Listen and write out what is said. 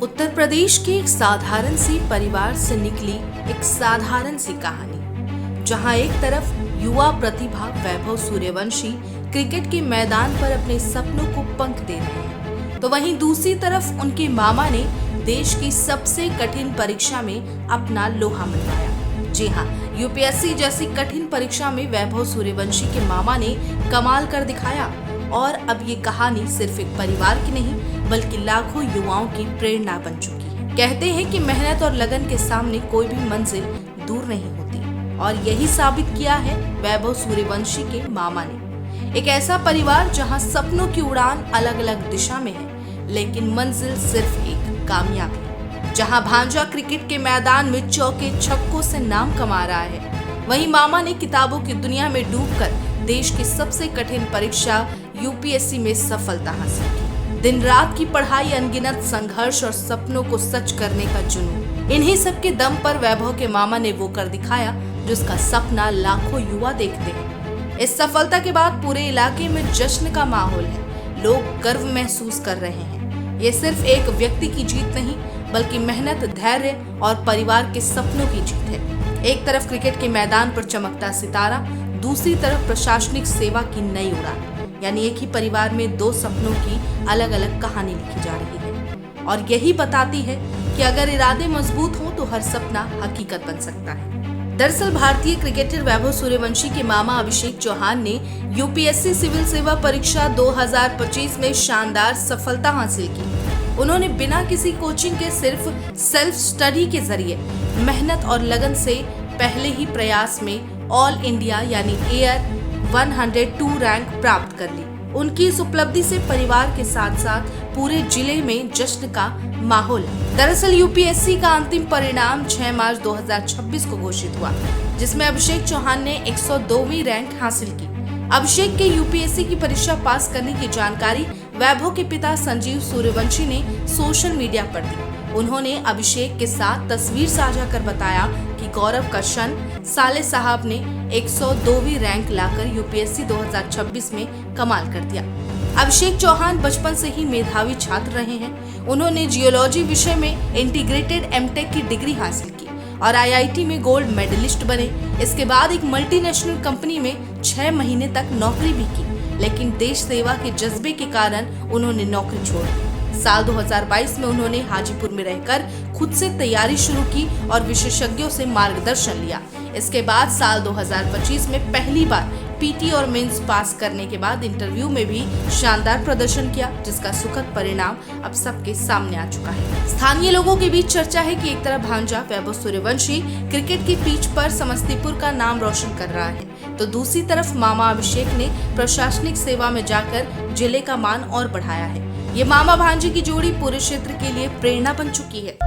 उत्तर प्रदेश के एक साधारण सी परिवार से निकली एक साधारण सी कहानी, जहां एक तरफ युवा प्रतिभा वैभव सूर्यवंशी क्रिकेट के मैदान पर अपने सपनों को पंख दे रहे हैं, तो वहीं दूसरी तरफ उनके मामा ने देश की सबसे कठिन परीक्षा में अपना लोहा मनवाया। जी हाँ, यूपीएससी जैसी कठिन परीक्षा में वैभव सूर्यवंशी के मामा ने कमाल कर दिखाया। और अब ये कहानी सिर्फ एक परिवार की नहीं, बल्कि लाखों युवाओं की प्रेरणा बन चुकी है। कहते हैं कि मेहनत और लगन के सामने कोई भी मंजिल दूर नहीं होती, और यही साबित किया है वैभव सूर्यवंशी के मामा ने। एक ऐसा परिवार जहां सपनों की उड़ान अलग अलग दिशा में है, लेकिन मंजिल सिर्फ एक कामयाबी। जहां भांजा क्रिकेट के मैदान में चौके छक्कों से नाम कमा रहा है, वहीं मामा ने किताबों की दुनिया में डूबकर देश की सबसे कठिन परीक्षा यूपीएससी में सफलता हासिल की। दिन रात की पढ़ाई, अनगिनत संघर्ष और सपनों को सच करने का जुनून, इन्हीं सब के दम पर वैभव के मामा ने वो कर दिखाया जिसका सपना लाखों युवा देखते हैं। इस सफलता के बाद पूरे इलाके में जश्न का माहौल है। लोग गर्व महसूस कर रहे हैं। ये सिर्फ एक व्यक्ति की जीत नहीं, बल्कि मेहनत, धैर्य और परिवार के सपनों की जीत है। एक तरफ क्रिकेट के मैदान पर चमकता सितारा, दूसरी तरफ प्रशासनिक सेवा की नई उड़ान। यानी एक ही परिवार में दो सपनों की अलग अलग कहानी लिखी जा रही है, और यही बताती है कि अगर इरादे मजबूत हों तो हर सपना हकीकत बन सकता है। दरअसल भारतीय क्रिकेटर वैभव सूर्यवंशी के मामा अभिषेक चौहान ने यूपीएससी सिविल सेवा परीक्षा 2025 में शानदार सफलता हासिल की। उन्होंने बिना किसी कोचिंग के सिर्फ सेल्फ स्टडी के जरिए मेहनत और लगन से पहले ही प्रयास में ऑल इंडिया यानी एयर 102 रैंक प्राप्त कर ली। उनकी इस उपलब्धि से परिवार के साथ साथ पूरे जिले में जश्न का माहौल है। दरअसल यूपीएससी का अंतिम परिणाम 6 मार्च 2026 को घोषित हुआ, जिसमें अभिषेक चौहान ने 102वीं रैंक हासिल की। अभिषेक के यूपीएससी की परीक्षा पास करने की जानकारी वैभव के पिता संजीव सूर्यवंशी ने सोशल मीडिया पर दी। उन्होंने अभिषेक के साथ तस्वीर साझा कर बताया कि गौरव का क्षण, साले साहब ने 102वीं रैंक लाकर यूपीएससी 2026 में कमाल कर दिया। अभिषेक चौहान बचपन से ही मेधावी छात्र रहे हैं। उन्होंने जियोलॉजी विषय में इंटीग्रेटेड एमटेक की डिग्री हासिल की और आईआईटी में गोल्ड मेडलिस्ट बने। इसके बाद एक मल्टीनेशनल कंपनी में 6 महीने तक नौकरी भी की, लेकिन देश सेवा के जज्बे के कारण उन्होंने नौकरी छोड़ दी। साल 2022 में उन्होंने हाजीपुर में रहकर खुद से तैयारी शुरू की और विशेषज्ञों से मार्गदर्शन लिया। इसके बाद साल 2025 में पहली बार पीटी और मेंस पास करने के बाद इंटरव्यू में भी शानदार प्रदर्शन किया, जिसका सुखद परिणाम अब सबके सामने आ चुका है। स्थानीय लोगों के बीच चर्चा है कि एक तरफ भांजा वैभव सूर्यवंशी क्रिकेट की पिच पर समस्तीपुर का नाम रोशन कर रहा है, तो दूसरी तरफ मामा अभिषेक ने प्रशासनिक सेवा में जाकर जिले का मान और बढ़ाया है। ये मामा भांजे की जोड़ी पूरे क्षेत्र के लिए प्रेरणा बन चुकी है।